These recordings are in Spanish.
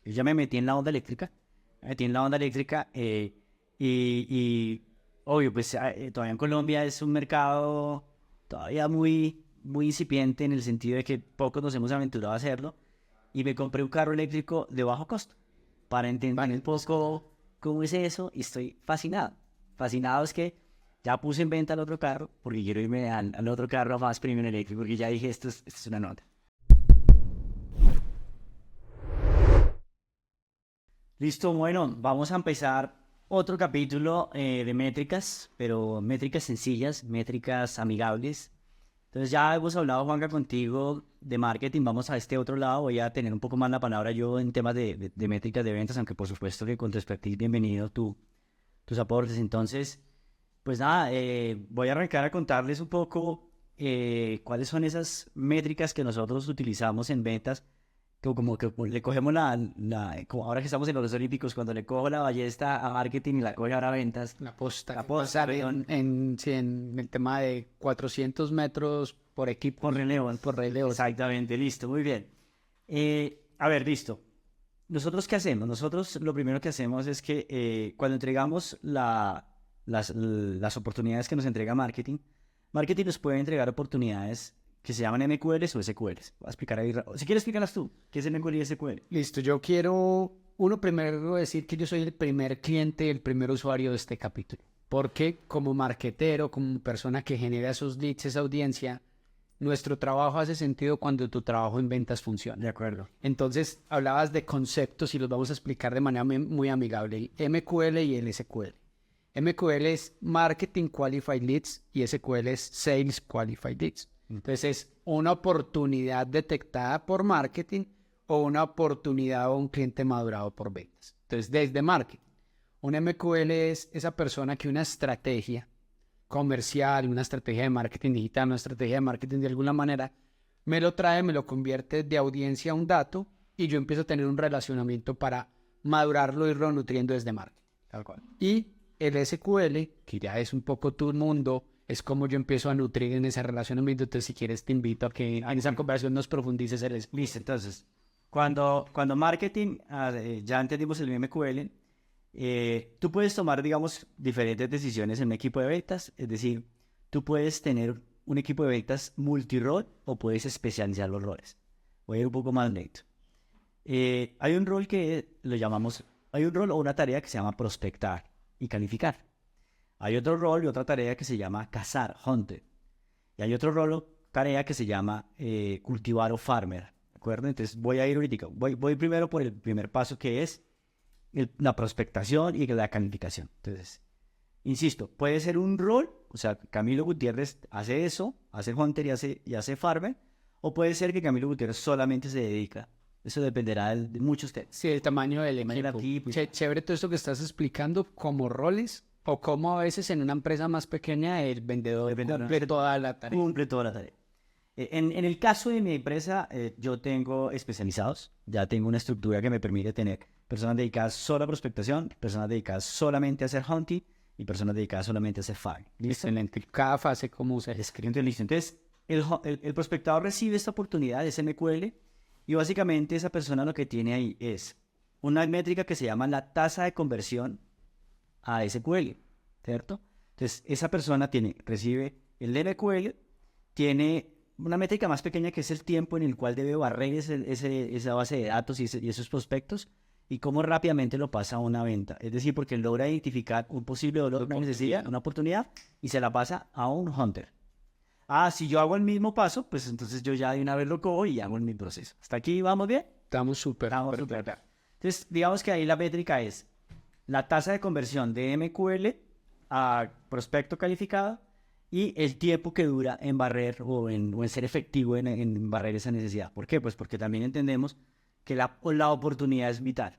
Yo ya me metí en la onda eléctrica, y obvio, pues todavía en Colombia es un mercado todavía muy incipiente en el sentido de que pocos nos hemos aventurado a hacerlo, y me compré un carro eléctrico de bajo costo para entender un Vale, poco cómo es eso, y estoy fascinado. Fascinado es que ya puse en venta el otro carro porque quiero irme al otro carro más premium eléctrico, porque ya dije, esto es una nota. Listo, bueno, vamos a empezar otro capítulo de métricas, pero métricas sencillas, métricas amigables. Entonces ya hemos hablado, Juanca, contigo de marketing. Vamos a este otro lado. Voy a tener un poco más la palabra yo en temas de métricas de ventas, aunque por supuesto que con tu expertise, bienvenido tus aportes. Entonces, pues nada, voy a arrancar a contarles un poco cuáles son esas métricas que nosotros utilizamos en ventas, como le cogemos como ahora que estamos en los Olímpicos, cuando le cojo la ballesta a marketing y la coge ahora a ventas, la posta. la Que posta, pasar perdón, sí, en el tema de 400 metros por equipo, por relevo. por relevo. Exactamente, listo, muy bien. A ver, listo. ¿Nosotros qué hacemos? Nosotros lo primero que hacemos es que cuando entregamos las oportunidades que nos entrega marketing, marketing nos puede entregar oportunidades que se llaman MQLs o SQLs. Voy a explicar ahí. Si quieres, explícalas tú. ¿Qué es MQL y SQL? Listo, yo quiero, uno primero decir que yo soy el primer cliente, el primer usuario de este capítulo. Porque como marketero, como persona que genera esos leads, esa audiencia, nuestro trabajo hace sentido cuando tu trabajo en ventas De funciona. acuerdo. Entonces, hablabas de conceptos y los vamos a explicar de manera muy amigable. El MQL y el SQL. MQL es Marketing Qualified Leads y SQL es Sales Qualified Leads. Entonces, es una oportunidad detectada por marketing o una oportunidad o un cliente madurado por ventas. Entonces, desde marketing, un MQL es esa persona que una estrategia comercial, una estrategia de marketing digital, una estrategia de marketing de alguna manera, me lo trae, me lo convierte de audiencia a un dato y yo empiezo a tener un relacionamiento para madurarlo y irlo nutriendo desde marketing. Tal cual. Y el SQL, que ya es un poco tu mundo, es como yo empiezo a nutrir en ese relacionamiento. Entonces, si quieres, te invito a que en esa conversación nos profundices el SQL. Listo, entonces, cuando marketing, ya entendimos el MQL, tú puedes tomar, digamos, diferentes decisiones en un equipo de ventas. Es decir, tú puedes tener un equipo de ventas multirol o puedes especializar los roles. Voy a ir un poco más lento. Hay un rol que lo llamamos, hay un rol o una tarea que se llama prospectar y calificar. Hay otro rol y otra tarea que se llama cazar, hunter. Y hay otro rol o tarea que se llama cultivar o farmer. ¿De acuerdo? Entonces voy a ir ahorita. Voy primero por el primer paso, que es la prospectación y la calificación. Entonces, insisto, puede ser un rol, o sea, Camilo Gutiérrez hace eso, hace hunter y hace farmer, o puede ser que Camilo Gutiérrez solamente se dedica. Eso dependerá de muchos temas. Sí, el tamaño del Imagina equipo. aquí, pues, Chévere todo esto que estás explicando como roles o como a veces en una empresa más pequeña el vendedor depende cumple toda la tarea. cumple toda la tarea. En el caso de mi empresa, yo tengo especializados, ya tengo una estructura que me permite tener personas dedicadas solo a prospectación, personas dedicadas solamente a hacer hunting y personas dedicadas solamente a hacer farming. ¿Listo? Excelente. Cada fase como se Escrito, listo. Entonces, el prospectador recibe esta oportunidad de SMQL, y básicamente esa persona lo que tiene ahí es una métrica que se llama la tasa de conversión a SQL, ¿cierto? Entonces, esa persona recibe el MQL, tiene una métrica más pequeña que es el tiempo en el cual debe barrer esa base de datos y esos prospectos, y cómo rápidamente lo pasa a una venta. Es decir, porque logra identificar un posible dolor, una necesidad, una oportunidad, y se la pasa a un hunter. Si yo hago el mismo paso, pues entonces yo ya de una vez lo cojo y hago el mismo proceso. ¿Hasta aquí vamos bien? estamos súper. Estamos súper claro. Entonces, digamos que ahí la métrica es la tasa de conversión de MQL a prospecto calificado y el tiempo que dura en barrer o en ser efectivo en barrer esa necesidad. ¿Por qué? Pues porque también entendemos que la oportunidad es vital.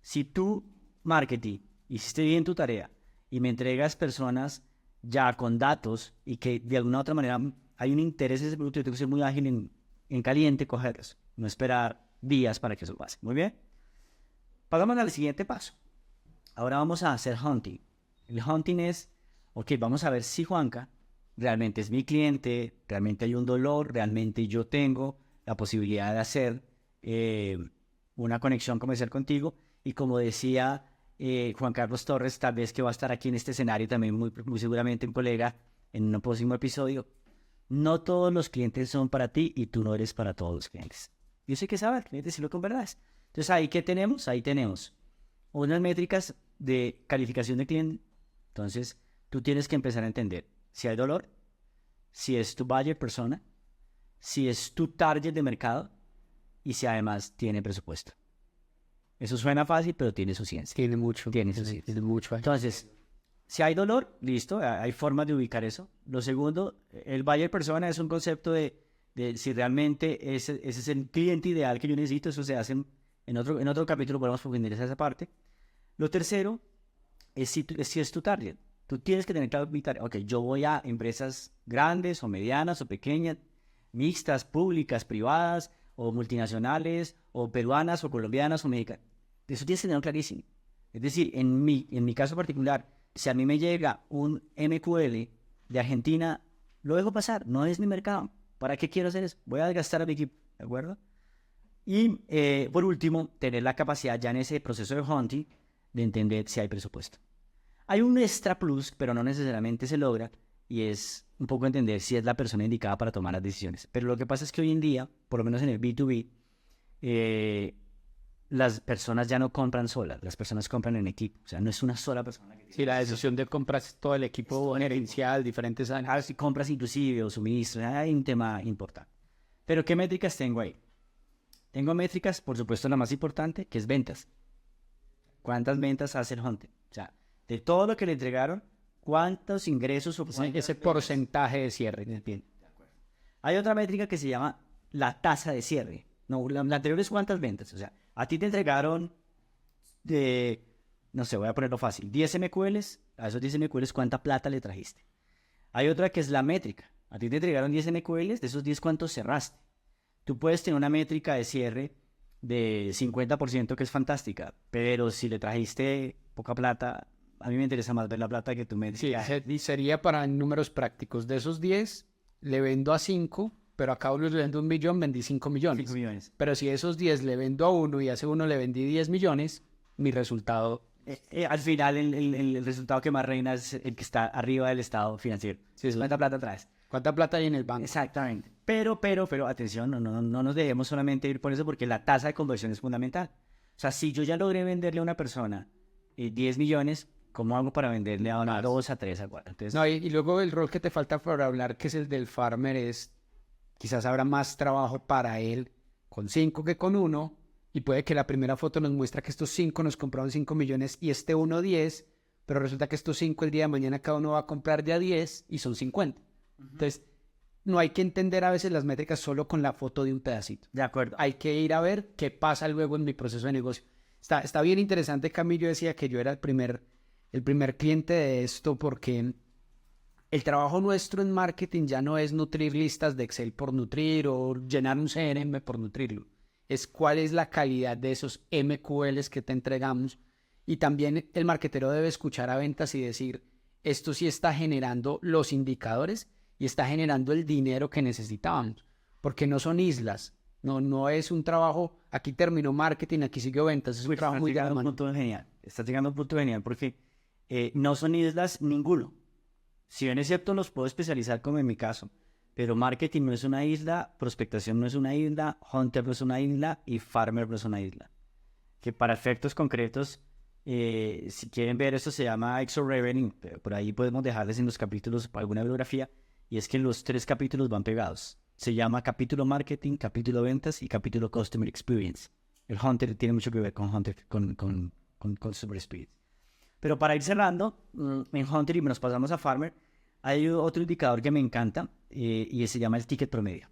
Si tú, marketing, hiciste bien tu tarea y me entregas personas ya con datos y que de alguna u otra manera hay un interés en ese producto, yo tengo que ser muy ágil en caliente, cogerlos, no esperar días para que eso pase. Muy bien. Pasamos al siguiente paso. Ahora vamos a hacer hunting. El hunting es, ok, vamos a ver si Juanca realmente es mi cliente, realmente hay un dolor, realmente yo tengo la posibilidad de hacer una conexión comercial contigo. Y como decía Juan Carlos Torres, tal vez que va a estar aquí en este escenario también muy seguramente un colega en un próximo episodio, no todos los clientes son para ti y tú no eres para todos los clientes. Yo sé que sabe el cliente si lo con verdad. Entonces, ¿ahí qué tenemos? Ahí tenemos unas métricas de calificación de cliente. Entonces, tú tienes que empezar a entender si hay dolor, si es tu buyer persona, si es tu target de mercado y si además tiene presupuesto. Eso suena fácil, pero tiene su ciencia. Tiene mucho. Tiene su ciencia. Tiene mucho. Entonces, si hay dolor, listo, hay formas de ubicar eso. Lo segundo, el buyer persona es un concepto de si realmente ese es el cliente ideal que yo necesito. Eso se hace en otro capítulo, podemos profundizar esa parte. Lo tercero es si es tu target. Tú tienes que tener claro mi target. Ok, yo voy a empresas grandes o medianas o pequeñas, mixtas, públicas, privadas, o multinacionales, o peruanas, o colombianas, o mexicanas. Eso tienes que tenerlo clarísimo. Es decir, en mi caso particular, si a mí me llega un MQL de Argentina, lo dejo pasar, no es mi mercado. ¿Para qué quiero hacer eso? Voy a desgastar a mi equipo, ¿de acuerdo? Y por último, tener la capacidad ya en ese proceso de hunting de entender si hay presupuesto. Hay un extra plus, pero no necesariamente se logra, y es un poco entender si es la persona indicada para tomar las decisiones. Pero lo que pasa es que hoy en día, por lo menos en el B2B, las personas ya no compran solas, las personas compran en equipo. O sea, no es una sola persona que tiene. Sí, la decisión de compras todo el equipo gerencial, diferentes áreas. Si compras inclusive o suministros, hay un tema importante. Pero ¿qué métricas tengo ahí? Tengo métricas, por supuesto, la más importante, que es ventas. ¿Cuántas ventas hace el hunter? O sea, de todo lo que le entregaron, ¿cuántos ingresos o Ese porcentaje de cierre. Bien, de acuerdo. Hay otra métrica que se llama la tasa de cierre. No, la anterior es cuántas ventas. O sea, a ti te entregaron no sé, voy a ponerlo fácil, 10 MQLs, a esos 10 MQLs, ¿cuánta plata le trajiste? Hay otra que es la métrica. A ti te entregaron 10 MQLs, de esos 10, ¿cuántos cerraste? Tú puedes tener una métrica de cierre de 50% que es fantástica, pero si le trajiste poca plata, a mí me interesa más ver la plata que tú me Sí, sería para números prácticos. De esos 10, le vendo a 5, pero a cada uno le vendo 1 millón, vendí 5 millones. 5 millones. Pero si de esos 10 le vendo a uno y a ese uno le vendí 10 millones, mi resultado... al final, el resultado que más reina es el que está arriba del estado financiero. Sí, ¿Cuánta plata traes? ¿Cuánta plata hay en el banco? Exactamente. Pero, atención, no nos dejemos solamente ir por eso, porque la tasa de conversión es fundamental. O sea, si yo ya logré venderle a una persona 10 millones, ¿cómo hago para venderle a una 2, a 3, a 4? Entonces, No, y luego el rol que te falta por hablar, que es el del farmer, es quizás habrá más trabajo para él con 5 que con 1, y puede que la primera foto nos muestra que estos 5 nos compraron 5 millones y este 1 10, pero resulta que estos 5 el día de mañana cada uno va a comprar de a 10 y son 50. Entonces, no hay que entender a veces las métricas solo con la foto de un pedacito. de acuerdo. Hay que ir a ver qué pasa luego en mi proceso de negocio. Está bien interesante, Camilo decía que yo era el primer cliente de esto, porque el trabajo nuestro en marketing ya no es nutrir listas de Excel por nutrir o llenar un CRM por nutrirlo. Es cuál es la calidad de esos MQLs que te entregamos. Y también el marketero debe escuchar a ventas y decir, esto sí está generando los indicadores y está generando el dinero que necesitábamos. Porque no son islas. No es un trabajo, aquí terminó marketing, aquí siguió ventas. Es un trabajo muy grande. Estás llegando a un punto genial porque no son islas ninguno. Si bien es cierto, los puedo especializar como en mi caso, pero marketing no es una isla, prospectación no es una isla, hunter no es una isla y farmer no es una isla. Que para efectos concretos, si quieren ver esto se llama Exo Revenue, pero por ahí podemos dejarles en los capítulos alguna bibliografía, y es que los 3 capítulos van pegados. Se llama capítulo marketing, capítulo ventas y capítulo customer experience. El hunter tiene mucho que ver con customer experience. Pero para ir cerrando, en hunter y nos pasamos a farmer, hay otro indicador que me encanta y se llama el ticket promedio.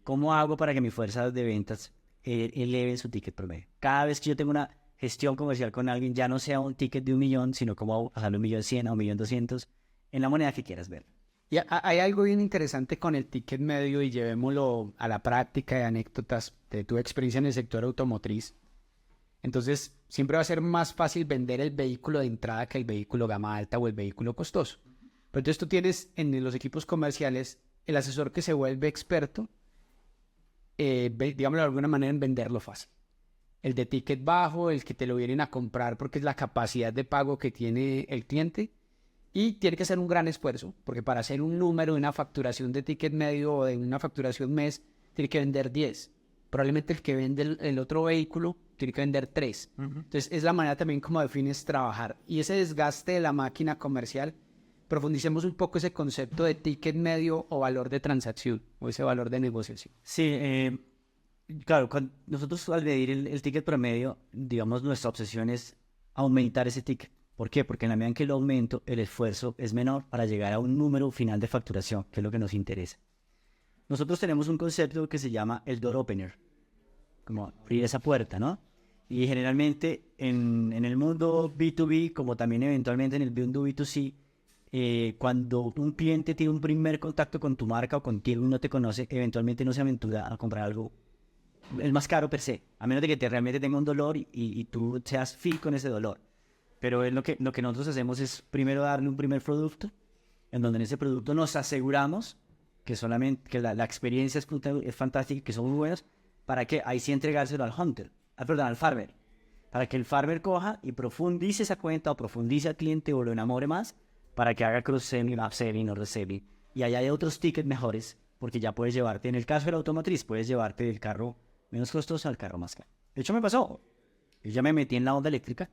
¿Cómo hago para que mi fuerza de ventas eleven su ticket promedio? Cada vez que yo tengo una gestión comercial con alguien, ya no sea un ticket de 1 millón, sino cómo bajarlo 1.100.000 a 1.200.000 en la moneda que quieras ver. Y hay algo bien interesante con el ticket medio, y llevémoslo a la práctica de anécdotas de tu experiencia en el sector automotriz. Entonces, siempre va a ser más fácil vender el vehículo de entrada que el vehículo gama alta o el vehículo costoso. Pero entonces tú tienes en los equipos comerciales el asesor que se vuelve experto, digámoslo de alguna manera, en venderlo fácil. el de ticket bajo, el que te lo vienen a comprar porque es la capacidad de pago que tiene el cliente. Y tiene que ser un gran esfuerzo, porque para hacer un número de una facturación de ticket medio o de una facturación mes, tiene que vender 10. Probablemente el que vende el otro vehículo tiene que vender 3. Entonces, es la manera también como defines trabajar. Y ese desgaste de la máquina comercial, profundicemos un poco ese concepto de ticket medio o valor de transacción, o ese valor de negociación. Sí, claro, nosotros al medir el ticket promedio, digamos, nuestra obsesión es aumentar ese ticket. ¿Por qué? Porque en la medida en que lo aumento, el esfuerzo es menor para llegar a un número final de facturación, que es lo que nos interesa. Nosotros tenemos un concepto que se llama el door opener, como abrir esa puerta, ¿no? Y generalmente en el mundo B2B, como también eventualmente en el mundo B2C, cuando un cliente tiene un primer contacto con tu marca o contigo y no te conoce, eventualmente no se aventura a comprar algo el más caro per se, a menos de que realmente tenga un dolor y tú seas fit con ese dolor. Pero es lo que nosotros hacemos es primero darle un primer producto, en donde en ese producto nos aseguramos que la experiencia es fantástica, que son muy buenos, para que ahí sí entregárselo al hunter, al farmer, para que el farmer coja y profundice esa cuenta o profundice al cliente o lo enamore más, para que haga cross-selling, upselling o reselling. Y allá hay otros tickets mejores, porque ya puedes llevarte, en el caso de la automotriz, puedes llevarte del carro menos costoso al carro más caro. De hecho me pasó, yo ya me metí en la onda eléctrica,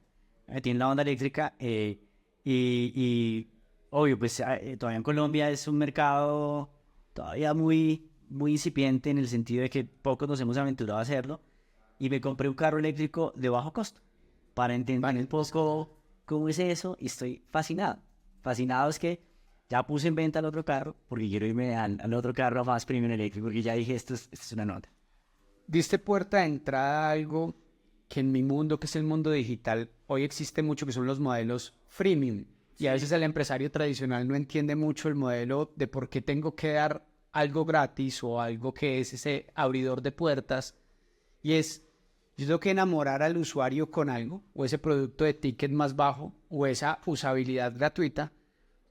y obvio, pues todavía en Colombia es un mercado todavía muy, muy incipiente en el sentido de que pocos nos hemos aventurado a hacerlo, y me compré un carro eléctrico de bajo costo para entender un poco cómo es eso, y estoy fascinado. Fascinado es que ya puse en venta el otro carro porque quiero irme al otro carro más premium eléctrico, porque ya dije, esto es una nota. Diste puerta de entrada a algo que en mi mundo, que es el mundo digital, hoy existe mucho, que son los modelos freemium. Y a veces el empresario tradicional no entiende mucho el modelo de por qué tengo que dar algo gratis o algo que es ese abridor de puertas. Y es, yo tengo que enamorar al usuario con algo, o ese producto de ticket más bajo, o esa usabilidad gratuita,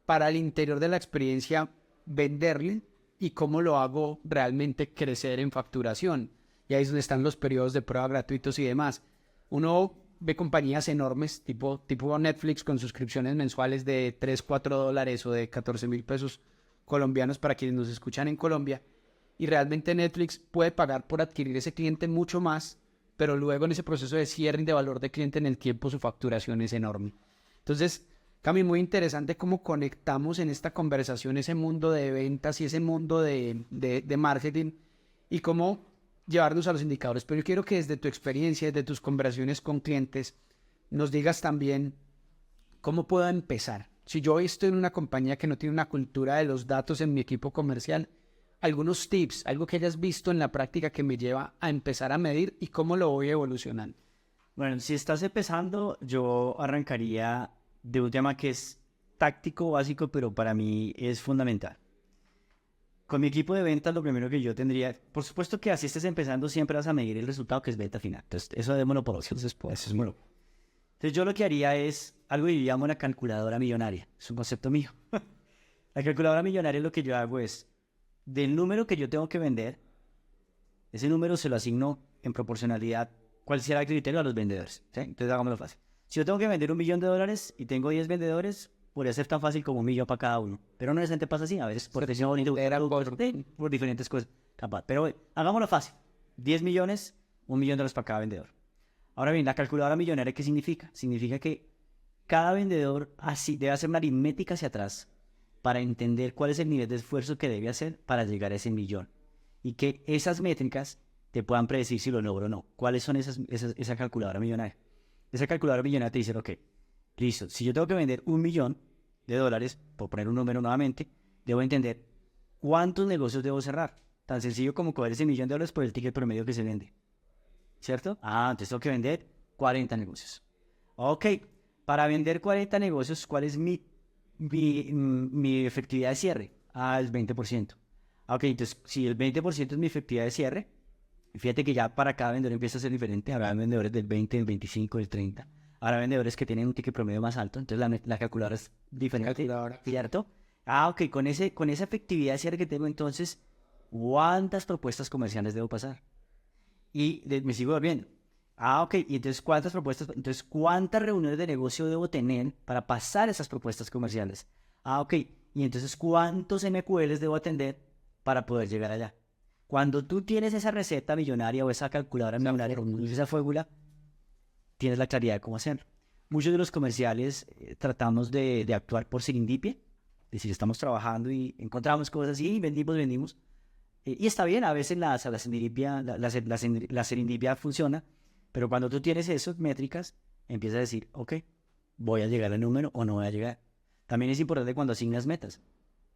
para al interior de la experiencia venderle y cómo lo hago realmente crecer en facturación. Y ahí es donde están los periodos de prueba gratuitos y demás. Uno ve compañías enormes, tipo Netflix, con suscripciones mensuales de 3, 4 dólares o de 14,000 pesos colombianos para quienes nos escuchan en Colombia. Y realmente Netflix puede pagar por adquirir ese cliente mucho más, pero luego en ese proceso de cierre de valor de cliente en el tiempo su facturación es enorme. Entonces, Cami, muy interesante cómo conectamos en esta conversación ese mundo de ventas y ese mundo de marketing y cómo llevarnos a los indicadores. Pero yo quiero que desde tu experiencia, desde tus conversaciones con clientes, nos digas también cómo puedo empezar. Si yo hoy estoy en una compañía que no tiene una cultura de los datos en mi equipo comercial, algunos tips, algo que hayas visto en la práctica que me lleva a empezar a medir y cómo lo voy evolucionando. Bueno, si estás empezando, yo arrancaría de un tema que es táctico, básico, pero para mí es fundamental. Con mi equipo de ventas, lo primero que yo tendría, por supuesto que así estés empezando, siempre vas a medir el resultado que es venta final. Entonces, eso démoslo por opción después. Eso es bueno. Entonces, yo lo que haría es algo que llamo una calculadora millonaria. Es un concepto mío. La calculadora millonaria, lo que yo hago es, del número que yo tengo que vender, ese número se lo asigno en proporcionalidad, cuál será el criterio a los vendedores, ¿sí? Entonces, hagámoslo fácil. Si yo tengo que vender $1.000.000 y tengo 10 vendedores, podría ser tan fácil como $1.000.000 para cada uno. Pero no necesariamente pasa así, a veces por presión y por diferentes cosas. Capaz. Pero hagámoslo fácil. 10 millones, $1.000.000 para cada vendedor. Ahora bien, la calculadora millonaria, ¿qué significa? Significa que cada vendedor así debe hacer una aritmética hacia atrás para entender cuál es el nivel de esfuerzo que debe hacer para llegar a ese millón. Y que esas métricas te puedan predecir si lo logro o no. ¿Cuáles son esa calculadora millonaria? Esa calculadora millonaria te dice, ok, listo, si yo tengo que vender $1.000.000, por poner un número nuevamente, debo entender cuántos negocios debo cerrar. Tan sencillo como coger ese $1.000.000 por el ticket promedio que se vende. ¿Cierto? Entonces tengo que vender 40 negocios. Ok, para vender 40 negocios, ¿cuál es mi efectividad de cierre? El 20%. Ok, entonces si el 20% es mi efectividad de cierre, fíjate que ya para cada vendedor empieza a ser diferente. Habrá vendedores del 20, del 25, del 30. Habrá vendedores que tienen un ticket promedio más alto. Entonces la calculadora es diferente. ¿Cierto? Ok, con esa efectividad de cierre que tengo, entonces, ¿cuántas propuestas comerciales debo pasar? Y me sigo volviendo. Ah, ok. Y entonces, ¿cuántas reuniones de negocio debo tener para pasar esas propuestas comerciales? Ah, ok. Y entonces, ¿cuántos MQLs debo atender para poder llegar allá? Cuando tú tienes esa receta millonaria o esa calculadora millonaria, esa fórmula, tienes la claridad de cómo hacerlo. Muchos de los comerciales tratamos de actuar por serendipia, es decir, estamos trabajando y encontramos cosas y vendimos. Y está bien, a veces la serendipia funciona, pero cuando tú tienes esas métricas, empiezas a decir, ok, voy a llegar al número o no voy a llegar. También es importante cuando asignas metas.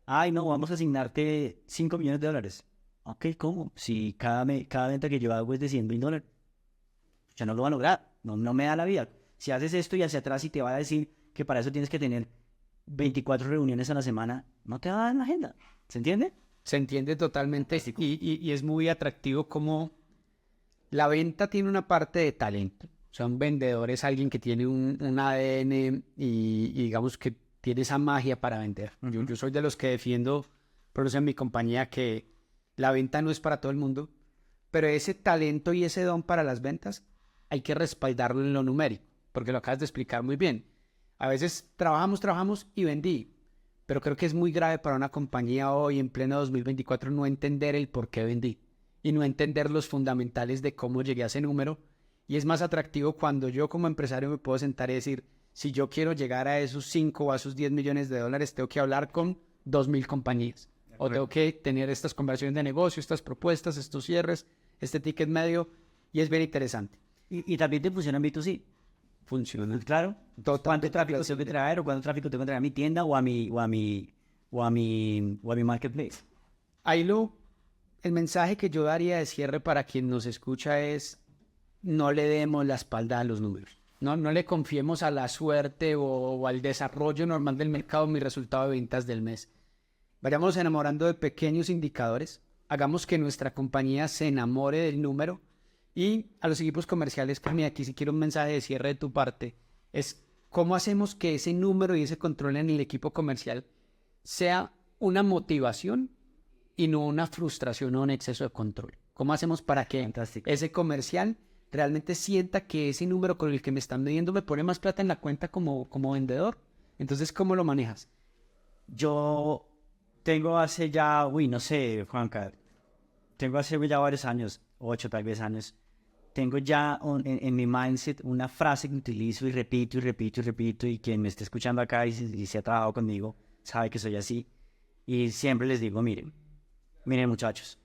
Ay, no, vamos a asignarte $5 millones. Ok, ¿cómo? Si cada venta que yo hago es de $100,000, ya no lo va a lograr, no me da la vida. Si haces esto y hacia atrás y te va a decir que para eso tienes que tener 24 reuniones a la semana, no te va a dar en la agenda. ¿Se entiende? Se entiende totalmente y es muy atractivo como la venta tiene una parte de talento. O sea, un vendedor es alguien que tiene un ADN y digamos que tiene esa magia para vender. Yo soy de los que defiendo, por eso en mi compañía, que la venta no es para todo el mundo, pero ese talento y ese don para las ventas hay que respaldarlo en lo numérico, porque lo acabas de explicar muy bien. A veces trabajamos y vendí, pero creo que es muy grave para una compañía hoy en pleno 2024 no entender el por qué vendí y no entender los fundamentales de cómo llegué a ese número. Y es más atractivo cuando yo como empresario me puedo sentar y decir, si yo quiero llegar a esos 5 o a esos $10 millones, tengo que hablar con 2,000 compañías. O tengo que tener estas conversaciones de negocio, estas propuestas, estos cierres, este ticket medio, y es bien interesante. Y también te funciona en B2C. Funciona. Claro. ¿Cuánto tráfico tengo que traer o cuánto tráfico tengo que traer a mi tienda o a mi marketplace? Ailu, el mensaje que yo daría de cierre para quien nos escucha es no le demos la espalda a los números. No le confiemos a la suerte o al desarrollo normal del mercado mi resultado de ventas del mes. Vayamos enamorando de pequeños indicadores. Hagamos que nuestra compañía se enamore del número. Y a los equipos comerciales, Cami, aquí si quiero un mensaje de cierre de tu parte, es cómo hacemos que ese número y ese control en el equipo comercial sea una motivación y no una frustración o un exceso de control. ¿Cómo hacemos para que ese comercial realmente sienta que ese número con el que me están midiendo me pone más plata en la cuenta como vendedor? Entonces, ¿cómo lo manejas? Yo tengo hace ya, no sé, Juanca, tengo hace ya varios años, 8 tal vez años, tengo ya en mi mindset una frase que utilizo y repito, y quien me esté escuchando acá y se ha trabajado conmigo sabe que soy así. Y siempre les digo, miren muchachos,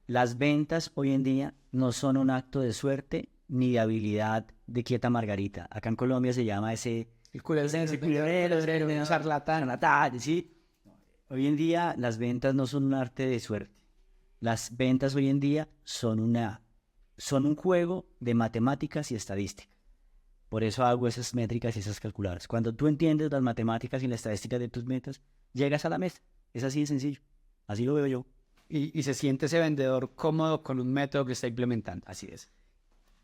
las ventas hoy en día no son un acto de suerte ni de habilidad de quieta margarita. Acá en Colombia se llama ese charlatán, ¿sí? Hoy en día las ventas no son un arte de suerte. Las ventas hoy en día son un juego de matemáticas y estadística. Por eso hago esas métricas y esas calculadoras. Cuando tú entiendes las matemáticas y la estadística de tus metas, llegas a la meta. Es así de sencillo. Así lo veo yo. Y se siente ese vendedor cómodo con un método que está implementando. Así es.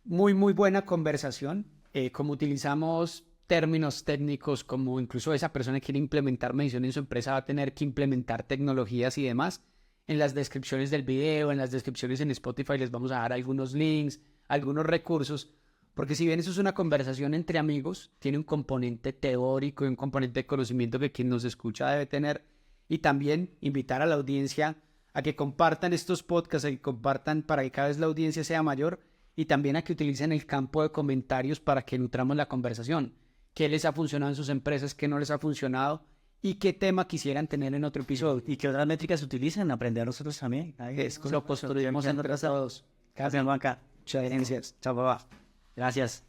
Muy, muy buena conversación. Como utilizamos términos técnicos, como incluso esa persona que quiere implementar medición en su empresa va a tener que implementar tecnologías y demás. En las descripciones del video, en las descripciones en Spotify les vamos a dar algunos links, algunos recursos, porque si bien eso es una conversación entre amigos, tiene un componente teórico y un componente de conocimiento que quien nos escucha debe tener, y también invitar a la audiencia a que compartan estos podcasts, a que compartan para que cada vez la audiencia sea mayor, y también a que utilicen el campo de comentarios para que nutramos la conversación. ¿Qué les ha funcionado en sus empresas? ¿Qué no les ha funcionado? ¿Y qué tema quisieran tener en otro episodio? ¿Y qué otras métricas utilizan? Aprender nosotros también. Lo construiremos entre todos. Gracias, Juanca. Muchas gracias. Chao, papá. Gracias.